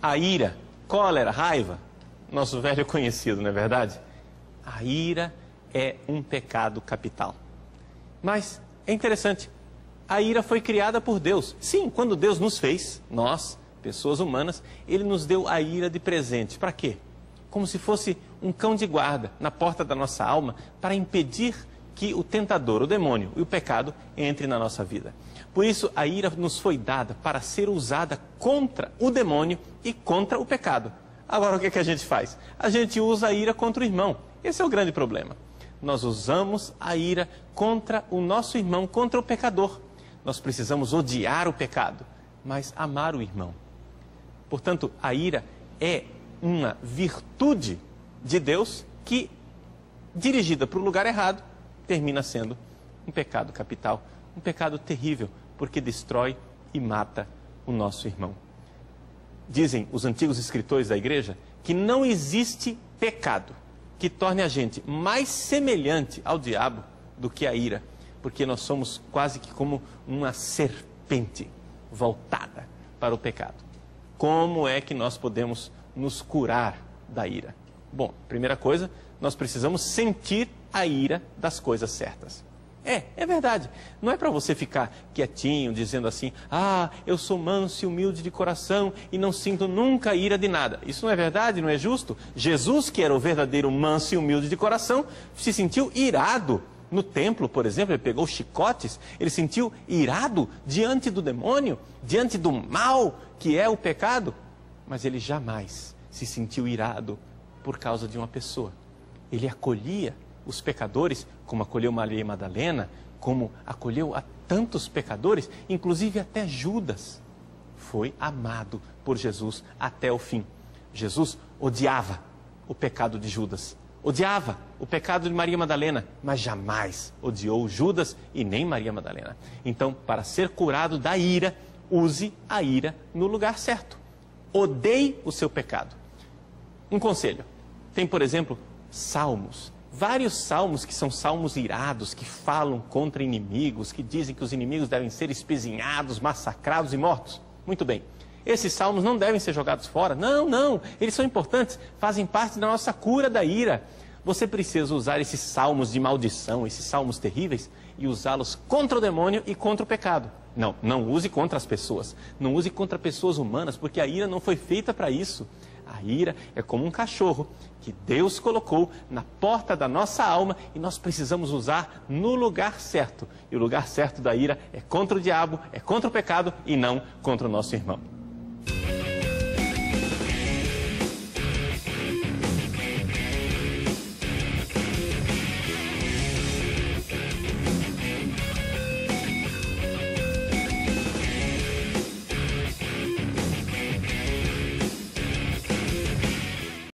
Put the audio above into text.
A ira, cólera, raiva, nosso velho conhecido, não é verdade? A ira é um pecado capital. Mas é interessante, a ira foi criada por Deus. Sim, quando Deus nos fez, nós, pessoas humanas, Ele nos deu a ira de presente. Para quê? Como se fosse um cão de guarda na porta da nossa alma para impedir que o tentador, o demônio e o pecado entre na nossa vida. Por isso, a ira nos foi dada para ser usada contra o demônio e contra o pecado. Agora, o que é que a gente faz? A gente usa a ira contra o irmão. Esse é o grande problema. Nós usamos a ira contra o nosso irmão, contra o pecador. Nós precisamos odiar o pecado, mas amar o irmão. Portanto, a ira é uma virtude de Deus que, dirigida para o lugar errado, termina sendo um pecado capital, um pecado terrível, porque destrói e mata o nosso irmão. Dizem os antigos escritores da igreja que não existe pecado que torne a gente mais semelhante ao diabo do que a ira, porque nós somos quase que como uma serpente voltada para o pecado. Como é que nós podemos nos curar da ira? Bom, primeira coisa, nós precisamos sentir a ira das coisas certas. É verdade. Não é para você ficar quietinho, dizendo assim, eu sou manso e humilde de coração e não sinto nunca ira de nada. Isso não é verdade, não é justo? Jesus, que era o verdadeiro manso e humilde de coração, se sentiu irado no templo, por exemplo, ele pegou chicotes, ele sentiu irado diante do demônio, diante do mal que é o pecado, mas ele jamais se sentiu irado por causa de uma pessoa. Ele acolhia os pecadores, como acolheu Maria Madalena, como acolheu a tantos pecadores, inclusive até Judas foi amado por Jesus até o fim. Jesus odiava o pecado de Judas, odiava o pecado de Maria Madalena, mas jamais odiou Judas e nem Maria Madalena. Então, para ser curado da ira, use a ira no lugar certo. Odeie o seu pecado. Um conselho, tem, por exemplo, salmos. Vários salmos que são salmos irados, que falam contra inimigos, que dizem que os inimigos devem ser espezinhados, massacrados e mortos. Muito bem. Esses salmos não devem ser jogados fora. Não. Eles são importantes, fazem parte da nossa cura da ira. Você precisa usar esses salmos de maldição, esses salmos terríveis, e usá-los contra o demônio e contra o pecado. Não use contra as pessoas. Não use contra pessoas humanas, porque a ira não foi feita para isso. A ira é como um cachorro que Deus colocou na porta da nossa alma e nós precisamos usar no lugar certo. E o lugar certo da ira é contra o diabo, é contra o pecado e não contra o nosso irmão.